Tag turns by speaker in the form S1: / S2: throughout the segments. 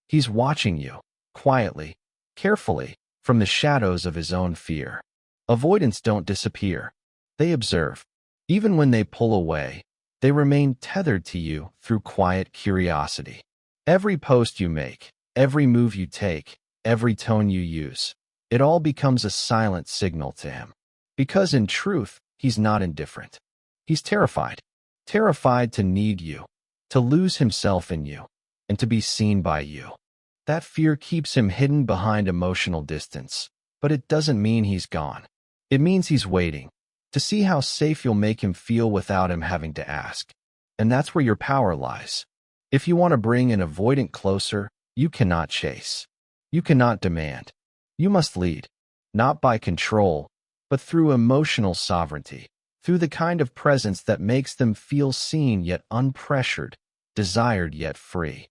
S1: He's watching you, quietly, carefully, from the shadows of his own fear. Avoidants don't disappear. They observe. Even when they pull away, they remain tethered to you through quiet curiosity. Every post you make, every move you take, every tone you use, it all becomes a silent signal to him. Because in truth, he's not indifferent. He's terrified. Terrified to need you, to lose himself in you, and to be seen by you. That fear keeps him hidden behind emotional distance, but it doesn't mean he's gone. It means he's waiting, to see how safe you'll make him feel without him having to ask. And that's where your power lies. If you want to bring an avoidant closer, you cannot chase. You cannot demand. You must lead, not by control, but through emotional sovereignty, through the kind of presence that makes them feel seen yet unpressured, desired yet free.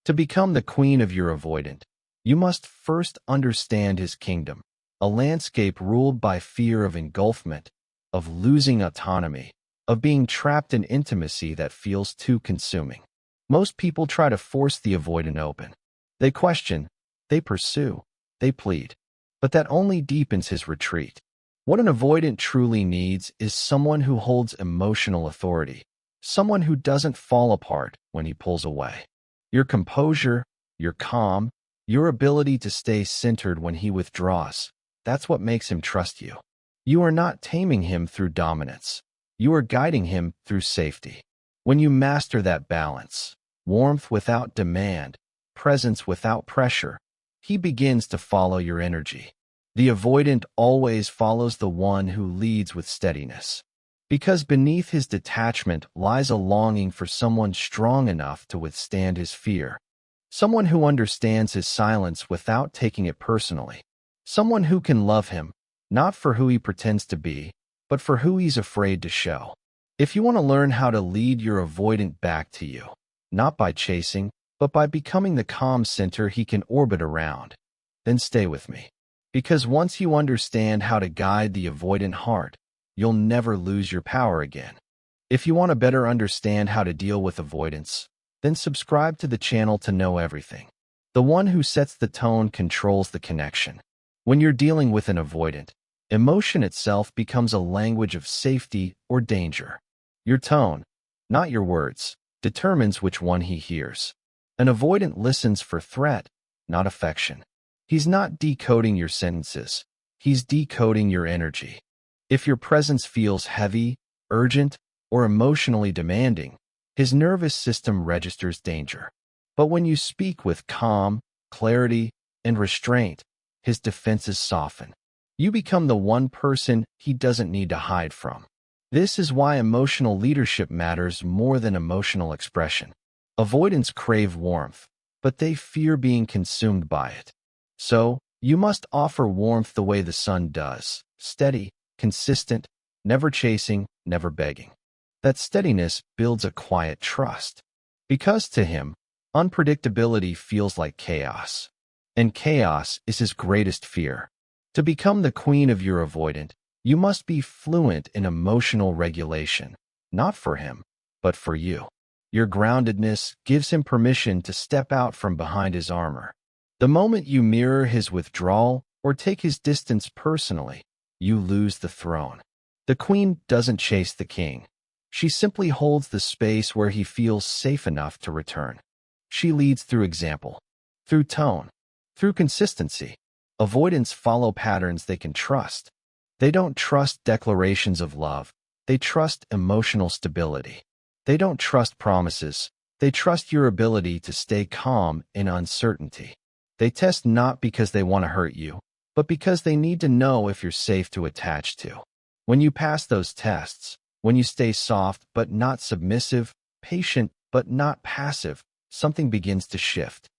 S1: To become the queen of your avoidant, you must first understand his kingdom, a landscape ruled by fear of engulfment, of losing autonomy, of being trapped in intimacy that feels too consuming. Most people try to force the avoidant open. They question, they pursue, they plead, but that only deepens his retreat. What an avoidant truly needs is someone who holds emotional authority, someone who doesn't fall apart when he pulls away. Your composure, your calm, your ability to stay centered when he withdraws, that's what makes him trust you. You are not taming him through dominance. You are guiding him through safety. When you master that balance, warmth without demand, presence without pressure, he begins to follow your energy. The avoidant always follows the one who leads with steadiness. Because beneath his detachment lies a longing for someone strong enough to withstand his fear. Someone who understands his silence without taking it personally. Someone who can love him, not for who he pretends to be, but for who he's afraid to show. If you want to learn how to lead your avoidant back to you, not by chasing, but by becoming the calm center he can orbit around, then stay with me. Because once you understand how to guide the avoidant heart, you'll never lose your power again. If you want to better understand how to deal with avoidance, then subscribe to the channel to know everything. The one who sets the tone controls the connection. When you're dealing with an avoidant, emotion itself becomes a language of safety or danger. Your tone, not your words, determines which one he hears. An avoidant listens for threat, not affection. He's not decoding your sentences. He's decoding your energy. If your presence feels heavy, urgent, or emotionally demanding, his nervous system registers danger. But when you speak with calm, clarity, and restraint, his defenses soften. You become the one person he doesn't need to hide from. This is why emotional leadership matters more than emotional expression. Avoidants crave warmth, but they fear being consumed by it. So, you must offer warmth the way the sun does, steady, consistent, never chasing, never begging. That steadiness builds a quiet trust. Because to him, unpredictability feels like chaos. And chaos is his greatest fear. To become the queen of your avoidant, you must be fluent in emotional regulation, not for him, but for you. Your groundedness gives him permission to step out from behind his armor. The moment you mirror his withdrawal or take his distance personally, you lose the throne. The queen doesn't chase the king. She simply holds the space where he feels safe enough to return. She leads through example, through tone, through consistency. Avoidants follow patterns they can trust. They don't trust declarations of love. They trust emotional stability. They don't trust promises. They trust your ability to stay calm in uncertainty. They test not because they want to hurt you, but because they need to know if you're safe to attach to. When you pass those tests, when you stay soft but not submissive, patient but not passive, something begins to shift.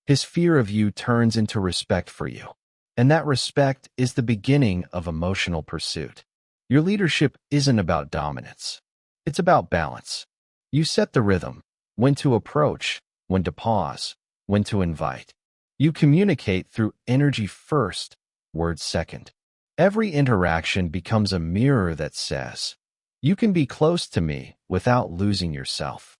S1: His fear of you turns into respect for you. And that respect is the beginning of emotional pursuit. Your leadership isn't about dominance. It's about balance. You set the rhythm, when to approach, when to pause, when to invite. You communicate through energy first, words second. Every interaction becomes a mirror that says, you can be close to me without losing yourself.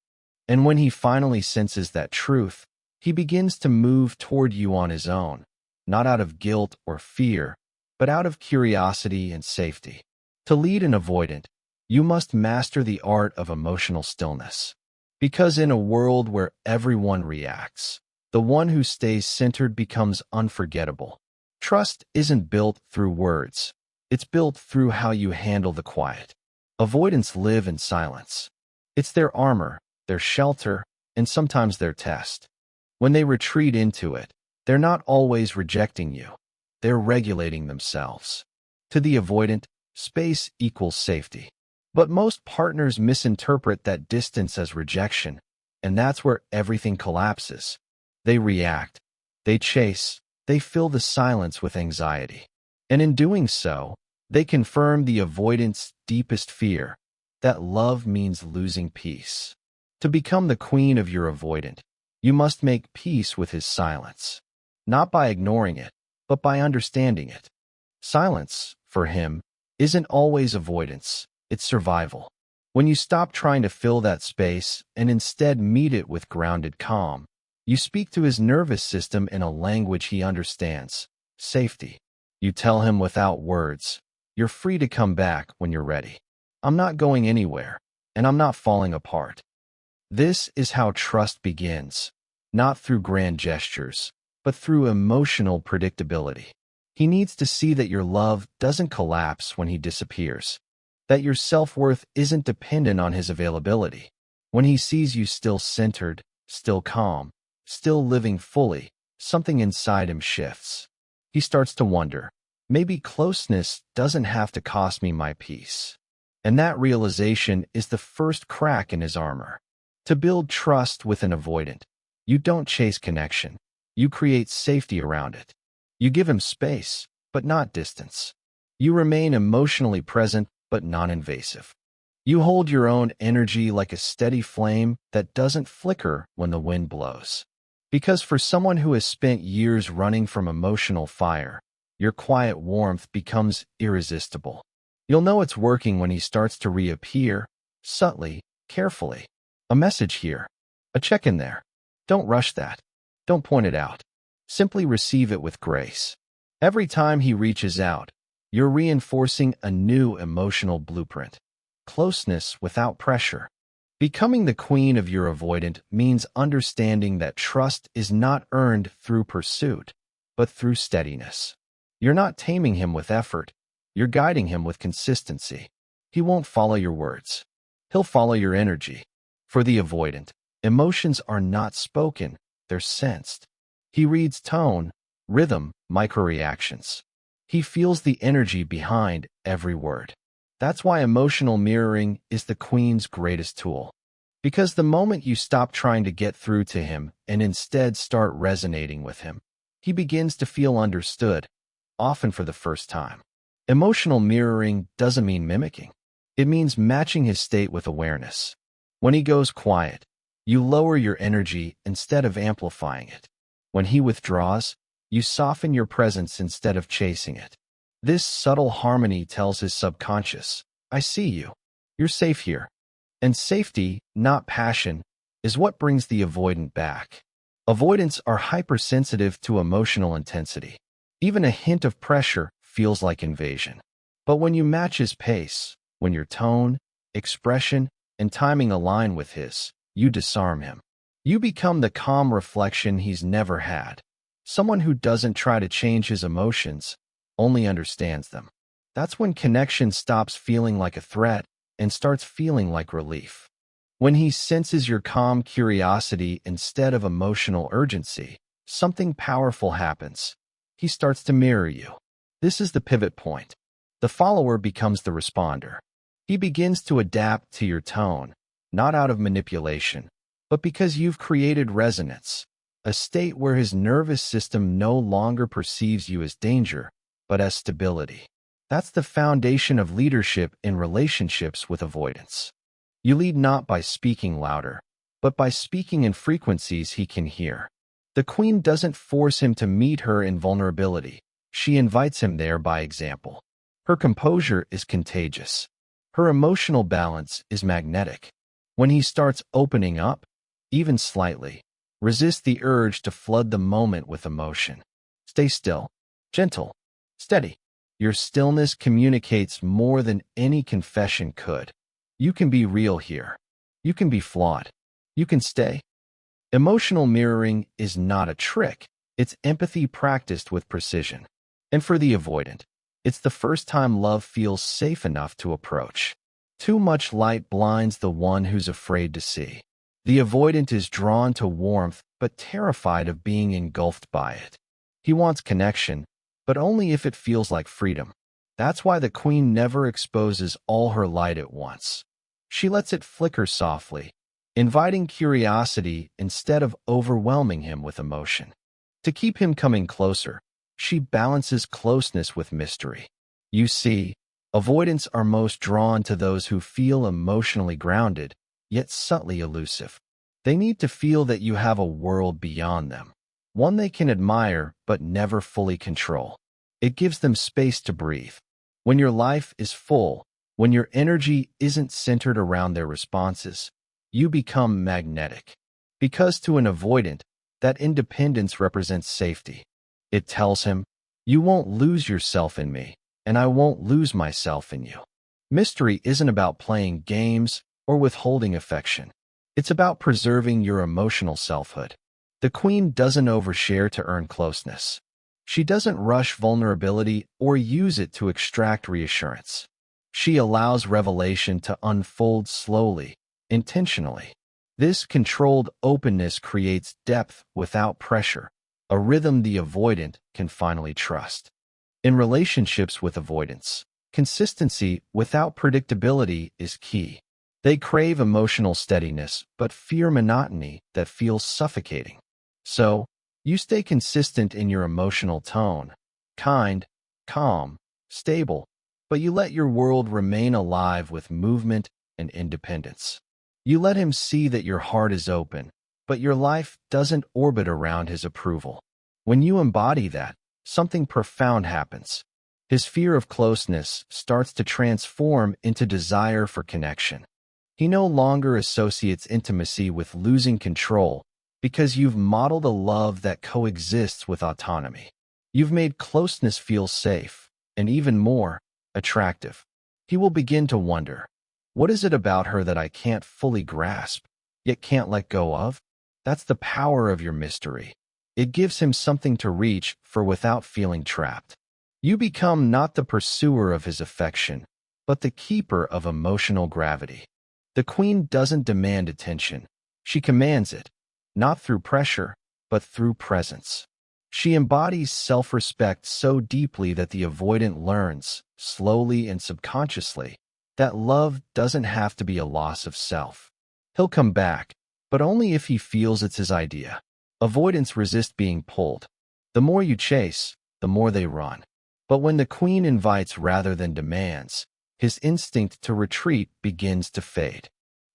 S1: And when he finally senses that truth, He begins to move toward you on his own, not out of guilt or fear, but out of curiosity and safety. To lead an avoidant, you must master the art of emotional stillness. Because in a world where everyone reacts, the one who stays centered becomes unforgettable. Trust isn't built through words. It's built through how you handle the quiet. Avoidants live in silence. It's their armor, their shelter, and sometimes their test. When they retreat into it, they're not always rejecting you. They're regulating themselves. To the avoidant, space equals safety. But most partners misinterpret that distance as rejection, and that's where everything collapses. They react, they chase, they fill the silence with anxiety. And in doing so, they confirm the avoidant's deepest fear, that love means losing peace. To become the queen of your avoidant, you must make peace with his silence, not by ignoring it, but by understanding it. Silence, for him, isn't always avoidance, it's survival. When you stop trying to fill that space and instead meet it with grounded calm, you speak to his nervous system in a language he understands, safety. You tell him without words, you're free to come back when you're ready. I'm not going anywhere, and I'm not falling apart. This is how trust begins, not through grand gestures, but through emotional predictability. He needs to see that your love doesn't collapse when he disappears, that your self-worth isn't dependent on his availability. When he sees you still centered, still calm, still living fully, something inside him shifts. He starts to wonder, maybe closeness doesn't have to cost me my peace. And that realization is the first crack in his armor. To build trust with an avoidant, you don't chase connection. You create safety around it. You give him space, but not distance. You remain emotionally present, but non-invasive. You hold your own energy like a steady flame that doesn't flicker when the wind blows. Because for someone who has spent years running from emotional fire, your quiet warmth becomes irresistible. You'll know it's working when he starts to reappear, subtly, carefully. A message here, a check-in there. Don't rush that. Don't point it out. Simply receive it with grace. Every time he reaches out, you're reinforcing a new emotional blueprint. Closeness without pressure. Becoming the queen of your avoidant means understanding that trust is not earned through pursuit, but through steadiness. You're not taming him with effort. You're guiding him with consistency. He won't follow your words. He'll follow your energy. For the avoidant, emotions are not spoken, they're sensed. He reads tone, rhythm, microreactions. He feels the energy behind every word. That's why emotional mirroring is the queen's greatest tool. Because the moment you stop trying to get through to him and instead start resonating with him, he begins to feel understood, often for the first time. Emotional mirroring doesn't mean mimicking. It means matching his state with awareness. When he goes quiet, you lower your energy instead of amplifying it. When he withdraws, you soften your presence instead of chasing it. This subtle harmony tells his subconscious, I see you. You're safe here. And safety, not passion, is what brings the avoidant back. Avoidants are hypersensitive to emotional intensity. Even a hint of pressure feels like invasion. But when you match his pace, when your tone, expression, and timing align with his, you disarm him. You become the calm reflection he's never had. Someone who doesn't try to change his emotions, only understands them. That's when connection stops feeling like a threat and starts feeling like relief. When he senses your calm curiosity instead of emotional urgency, something powerful happens. He starts to mirror you. This is the pivot point. The follower becomes the responder. He begins to adapt to your tone, not out of manipulation, but because you've created resonance, a state where his nervous system no longer perceives you as danger, but as stability. That's the foundation of leadership in relationships with avoidance. You lead not by speaking louder, but by speaking in frequencies he can hear. The queen doesn't force him to meet her in vulnerability. She invites him there by example. Her composure is contagious. Her emotional balance is magnetic. When he starts opening up, even slightly, Resist the urge to flood the moment with emotion. Stay still, gentle, steady. Your stillness communicates more than any confession could. You can be real here. You can be flawed. You can stay. Emotional mirroring is not a trick. It's empathy practiced with precision. And for the avoidant, it's the first time love feels safe enough to approach. Too much light blinds the one who's afraid to see. The avoidant is drawn to warmth but terrified of being engulfed by it. He wants connection, but only if it feels like freedom. That's why the queen never exposes all her light at once. She lets it flicker softly, inviting curiosity instead of overwhelming him with emotion. To keep him coming closer, she balances closeness with mystery. You see, avoidants are most drawn to those who feel emotionally grounded, yet subtly elusive. They need to feel that you have a world beyond them, one they can admire but never fully control. It gives them space to breathe. When your life is full, when your energy isn't centered around their responses, you become magnetic. Because to an avoidant, that independence represents safety. It tells him, you won't lose yourself in me, and I won't lose myself in you. Mystery isn't about playing games or withholding affection. It's about preserving your emotional selfhood. The queen doesn't overshare to earn closeness. She doesn't rush vulnerability or use it to extract reassurance. She allows revelation to unfold slowly, intentionally. This controlled openness creates depth without pressure, a rhythm the avoidant can finally trust. In relationships with avoidance, consistency without predictability is key. They crave emotional steadiness but fear monotony that feels suffocating. So, you stay consistent in your emotional tone, kind, calm, stable, but you let your world remain alive with movement and independence. You let him see that your heart is open, but your life doesn't orbit around his approval. When you embody that, something profound happens. His fear of closeness starts to transform into desire for connection. He no longer associates intimacy with losing control because you've modeled a love that coexists with autonomy. You've made closeness feel safe, and even more, attractive. He will begin to wonder, what is it about her that I can't fully grasp, yet can't let go of? That's the power of your mystery. It gives him something to reach for without feeling trapped. You become not the pursuer of his affection, but the keeper of emotional gravity. The queen doesn't demand attention. She commands it, not through pressure, but through presence. She embodies self-respect so deeply that the avoidant learns, slowly and subconsciously, that love doesn't have to be a loss of self. He'll come back, but only if he feels it's his idea. Avoidants resist being pulled. The more you chase, the more they run. But when the queen invites rather than demands, his instinct to retreat begins to fade.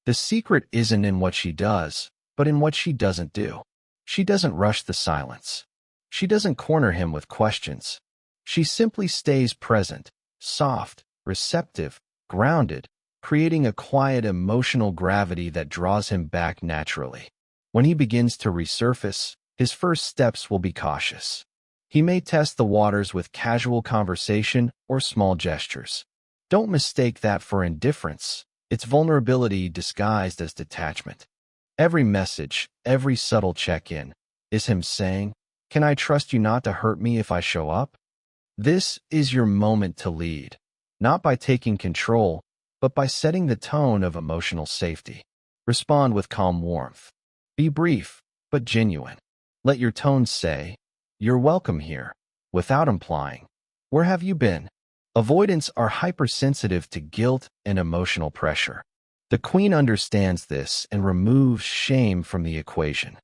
S1: The secret isn't in what she does, but in what she doesn't do. She doesn't rush the silence. She doesn't corner him with questions. She simply stays present, soft, receptive, grounded, creating a quiet emotional gravity that draws him back naturally. When he begins to resurface, his first steps will be cautious. He may test the waters with casual conversation or small gestures. Don't mistake that for indifference. It's vulnerability disguised as detachment. Every message, every subtle check-in, is him saying, "Can I trust you not to hurt me if I show up?" This is your moment to lead, not by taking control, but by setting the tone of emotional safety. Respond with calm warmth. Be brief, but genuine. Let your tone say, "You're welcome here," without implying, "Where have you been?" Avoidants are hypersensitive to guilt and emotional pressure. The queen understands this and removes shame from the equation.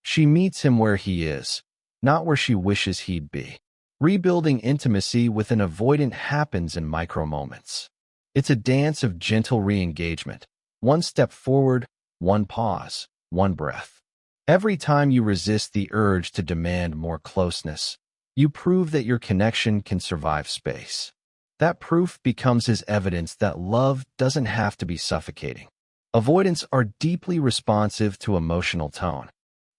S1: She meets him where he is, not where she wishes he'd be. Rebuilding intimacy with an avoidant happens in micro moments. It's a dance of gentle re-engagement. One step forward, one pause, one breath. Every time you resist the urge to demand more closeness, you prove that your connection can survive space. That proof becomes his evidence that love doesn't have to be suffocating. Avoidants are deeply responsive to emotional tone.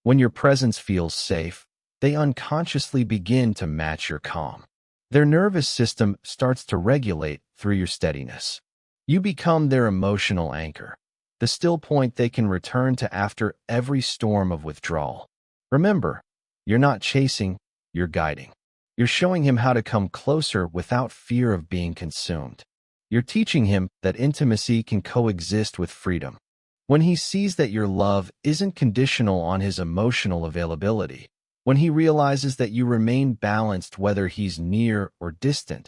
S1: When your presence feels safe, they unconsciously begin to match your calm. Their nervous system starts to regulate through your steadiness. You become their emotional anchor, the still point they can return to after every storm of withdrawal. Remember, you're not chasing, you're guiding. You're showing him how to come closer without fear of being consumed. You're teaching him that intimacy can coexist with freedom. When he sees that your love isn't conditional on his emotional availability, when he realizes that you remain balanced whether he's near or distant,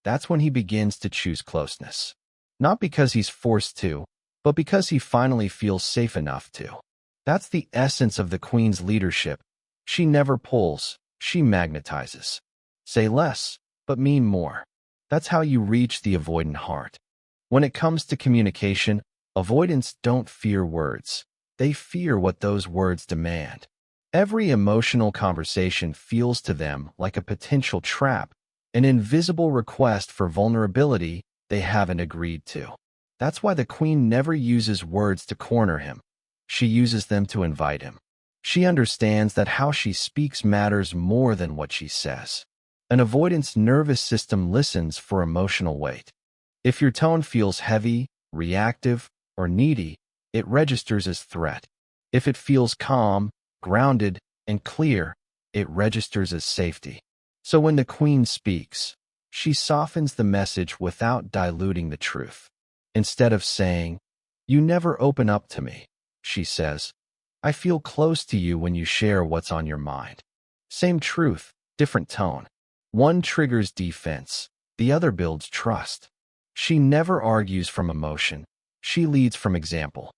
S1: that's when he begins to choose closeness. Not because he's forced to, but because he finally feels safe enough to. That's the essence of the Queen's leadership. She never pulls, she magnetizes. Say less, but mean more. That's how you reach the avoidant heart. When it comes to communication, avoidants don't fear words. They fear what those words demand. Every emotional conversation feels to them like a potential trap, an invisible request for vulnerability they haven't agreed to. That's why the Queen never uses words to corner him. She uses them to invite him. She understands that how she speaks matters more than what she says. An avoidant's nervous system listens for emotional weight. If your tone feels heavy, reactive, or needy, it registers as threat. If it feels calm, grounded, and clear, it registers as safety. So when the Queen speaks, she softens the message without diluting the truth. Instead of saying, "You never open up to me," she says, "I feel close to you when you share what's on your mind." Same truth, different tone. One triggers defense, the other builds trust. She never argues from emotion. She leads from example.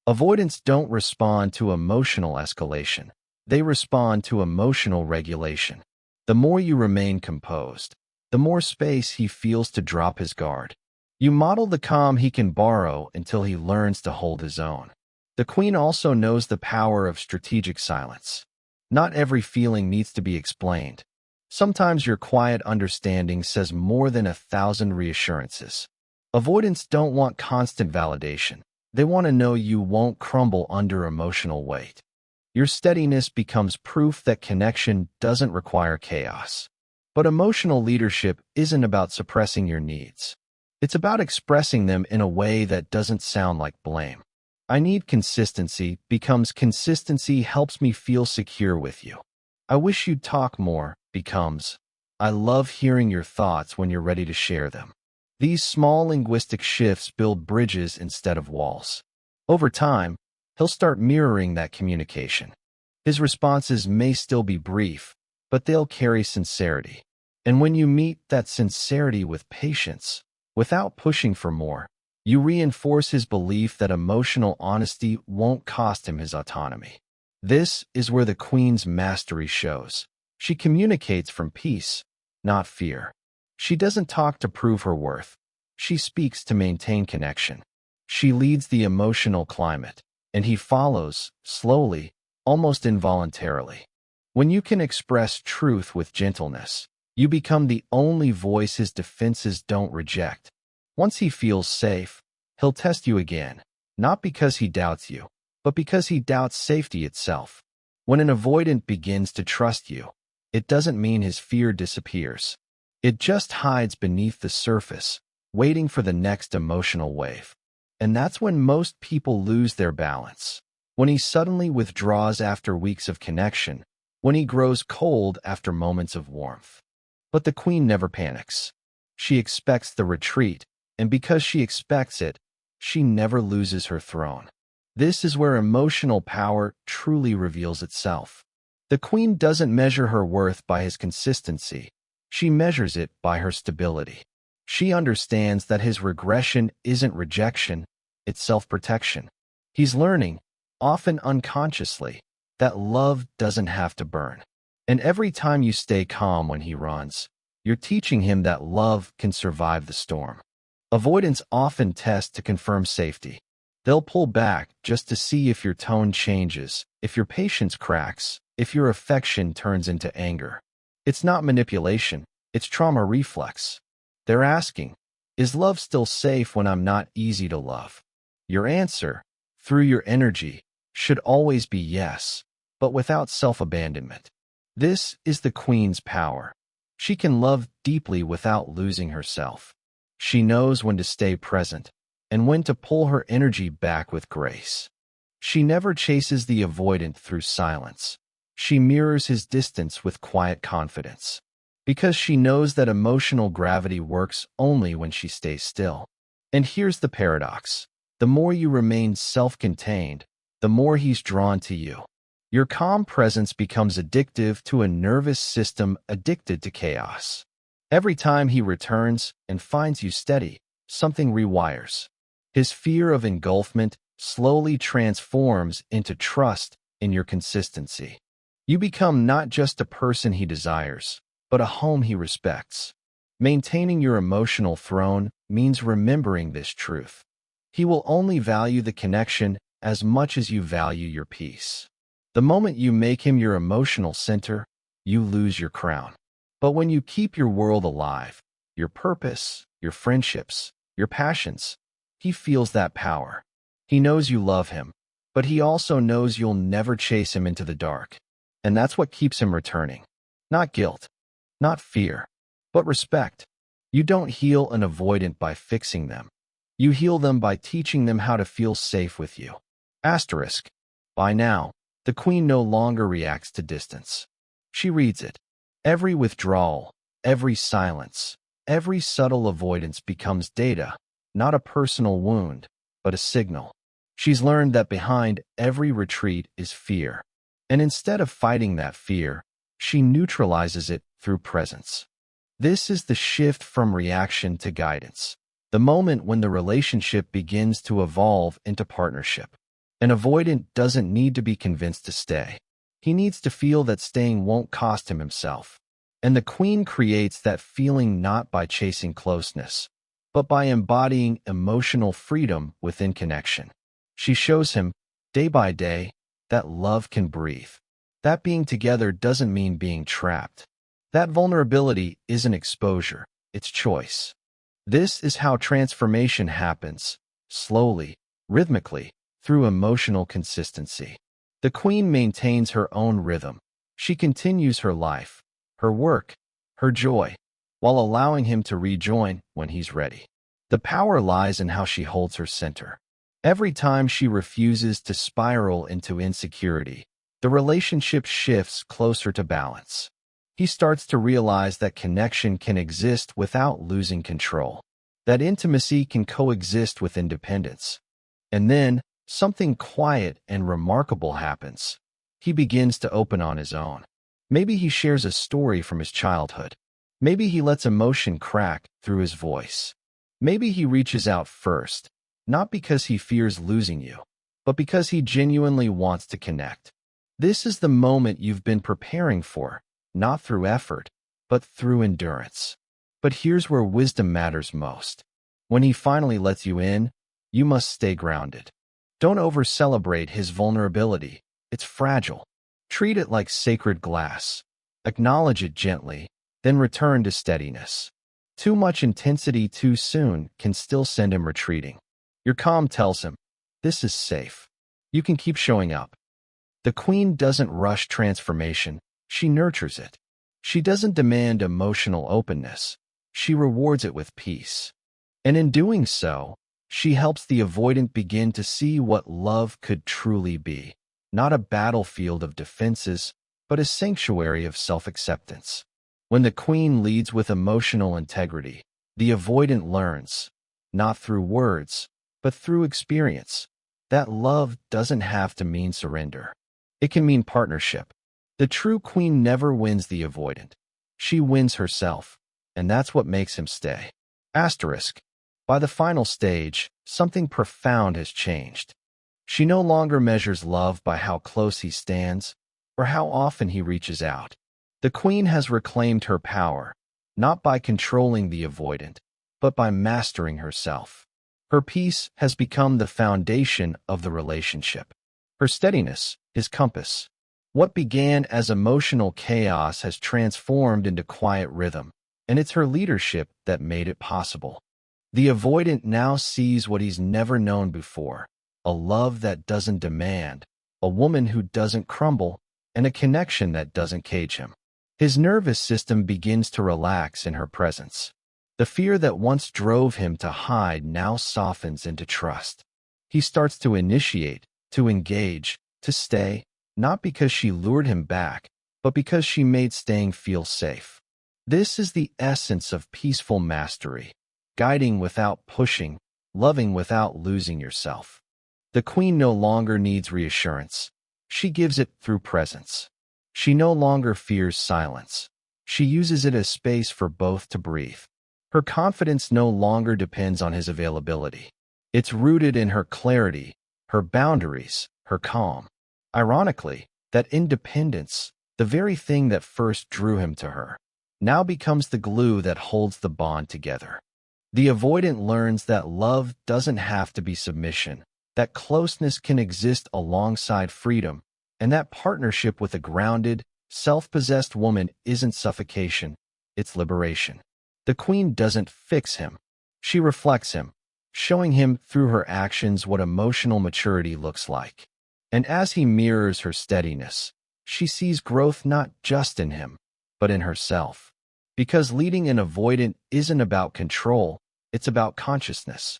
S1: Avoidants don't respond to emotional escalation. They respond to emotional regulation. The more you remain composed, the more space he feels to drop his guard. You model the calm he can borrow until he learns to hold his own. The Queen also knows the power of strategic silence. Not every feeling needs to be explained. Sometimes your quiet understanding says more than 1,000 reassurances. Avoidants don't want constant validation. They want to know you won't crumble under emotional weight. Your steadiness becomes proof that connection doesn't require chaos. But emotional leadership isn't about suppressing your needs. It's about expressing them in a way that doesn't sound like blame. "I need consistency" becomes "consistency helps me feel secure with you." "I wish you'd talk more" becomes "I love hearing your thoughts when you're ready to share them." These small linguistic shifts build bridges instead of walls. Over time, he'll start mirroring that communication. His responses may still be brief, but they'll carry sincerity. And when you meet that sincerity with patience, without pushing for more, you reinforce his belief that emotional honesty won't cost him his autonomy. This is where the Queen's mastery shows. She communicates from peace, not fear. She doesn't talk to prove her worth. She speaks to maintain connection. She leads the emotional climate, and he follows, slowly, almost involuntarily. When you can express truth with gentleness, you become the only voice his defenses don't reject. Once he feels safe, he'll test you again, not because he doubts you, but because he doubts safety itself. When an avoidant begins to trust you, it doesn't mean his fear disappears. It just hides beneath the surface, waiting for the next emotional wave. And that's when most people lose their balance. When he suddenly withdraws after weeks of connection, when he grows cold after moments of warmth. But the Queen never panics. She expects the retreat, and because she expects it, she never loses her throne. This is where emotional power truly reveals itself. The Queen doesn't measure her worth by his consistency. She measures it by her stability. She understands that his regression isn't rejection, it's self-protection. He's learning, often unconsciously, that love doesn't have to burn. And every time you stay calm when he runs, you're teaching him that love can survive the storm. Avoidants often test to confirm safety. They'll pull back just to see if your tone changes, if your patience cracks, if your affection turns into anger. It's not manipulation, it's trauma reflex. They're asking, is love still safe when I'm not easy to love? Your answer, through your energy, should always be yes. but without self-abandonment. This is the queen's power. She can love deeply without losing herself. She knows when to stay present and when to pull her energy back with grace. She never chases the avoidant through silence. She mirrors his distance with quiet confidence, because she knows that emotional gravity works only when she stays still. And here's the paradox. The more you remain self-contained, the more he's drawn to you. Your calm presence becomes addictive to a nervous system addicted to chaos. Every time he returns and finds you steady, something rewires. His fear of engulfment slowly transforms into trust in your consistency. You become not just a person he desires, but a home he respects. Maintaining your emotional throne means remembering this truth. He will only value the connection as much as you value your peace. The moment you make him your emotional center, you lose your crown. But when you keep your world alive, your purpose, your friendships, your passions, he feels that power. He knows you love him, but he also knows you'll never chase him into the dark. And that's what keeps him returning. Not guilt, not fear, but respect. You don't heal an avoidant by fixing them. You heal them by teaching them how to feel safe with you. Asterisk. By now, the queen no longer reacts to distance. She reads it. Every withdrawal, every silence, every subtle avoidance becomes data, not a personal wound, but a signal. She's learned that behind every retreat is fear. And instead of fighting that fear, she neutralizes it through presence. This is the shift from reaction to guidance, the moment when the relationship begins to evolve into partnership. An avoidant doesn't need to be convinced to stay. He needs to feel that staying won't cost him himself. And the queen creates that feeling not by chasing closeness, but by embodying emotional freedom within connection. She shows him, day by day, that love can breathe. That being together doesn't mean being trapped. That vulnerability isn't exposure, it's choice. This is how transformation happens, slowly, rhythmically, through emotional consistency. The queen maintains her own rhythm. She continues her life, her work, her joy, while allowing him to rejoin when he's ready. The power lies in how she holds her center. Every time she refuses to spiral into insecurity, the relationship shifts closer to balance. He starts to realize that connection can exist without losing control, that intimacy can coexist with independence. And then, something quiet and remarkable happens. He begins to open on his own. Maybe he shares a story from his childhood. Maybe he lets emotion crack through his voice. Maybe he reaches out first, not because he fears losing you, but because he genuinely wants to connect. This is the moment you've been preparing for, not through effort, but through endurance. But here's where wisdom matters most. When he finally lets you in, you must stay grounded. Don't over-celebrate his vulnerability. It's fragile. Treat it like sacred glass. Acknowledge it gently, then return to steadiness. Too much intensity too soon can still send him retreating. Your calm tells him, this is safe. You can keep showing up. The queen doesn't rush transformation. She nurtures it. She doesn't demand emotional openness. She rewards it with peace. And in doing so, she helps the avoidant begin to see what love could truly be. Not a battlefield of defenses, but a sanctuary of self-acceptance. When the queen leads with emotional integrity, the avoidant learns, not through words, but through experience, that love doesn't have to mean surrender. It can mean partnership. The true queen never wins the avoidant. She wins herself, and that's what makes him stay. Asterisk. By the final stage, something profound has changed. She no longer measures love by how close he stands or how often he reaches out. The queen has reclaimed her power, not by controlling the avoidant, but by mastering herself. Her peace has become the foundation of the relationship. Her steadiness, his compass. What began as emotional chaos has transformed into quiet rhythm, and it's her leadership that made it possible. The avoidant now sees what he's never known before, a love that doesn't demand, a woman who doesn't crumble, and a connection that doesn't cage him. His nervous system begins to relax in her presence. The fear that once drove him to hide now softens into trust. He starts to initiate, to engage, to stay, not because she lured him back, but because she made staying feel safe. This is the essence of peaceful mastery, guiding without pushing, loving without losing yourself. The queen no longer needs reassurance. She gives it through presence. She no longer fears silence. She uses it as space for both to breathe. Her confidence no longer depends on his availability. It's rooted in her clarity, her boundaries, her calm. Ironically, that independence, the very thing that first drew him to her, now becomes the glue that holds the bond together. The avoidant learns that love doesn't have to be submission, that closeness can exist alongside freedom, and that partnership with a grounded, self-possessed woman isn't suffocation, it's liberation. The queen doesn't fix him. She reflects him, showing him through her actions what emotional maturity looks like. And as he mirrors her steadiness, she sees growth not just in him, but in herself. Because leading an avoidant isn't about control, it's about consciousness.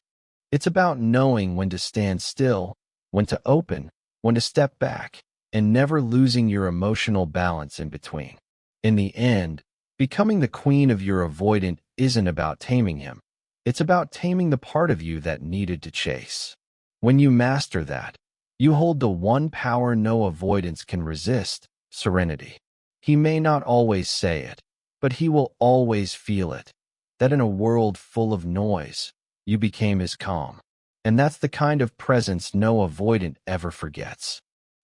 S1: It's about knowing when to stand still, when to open, when to step back, and never losing your emotional balance in between. In the end, becoming the queen of your avoidant isn't about taming him. It's about taming the part of you that needed to chase. When you master that, you hold the one power no avoidance can resist, serenity. He may not always say it, but he will always feel it. That in a world full of noise, you became his calm. And that's the kind of presence no avoidant ever forgets.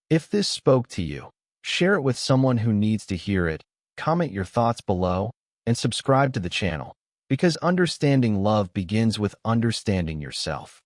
S1: If this spoke to you, share it with someone who needs to hear it, comment your thoughts below, and subscribe to the channel, because understanding love begins with understanding yourself.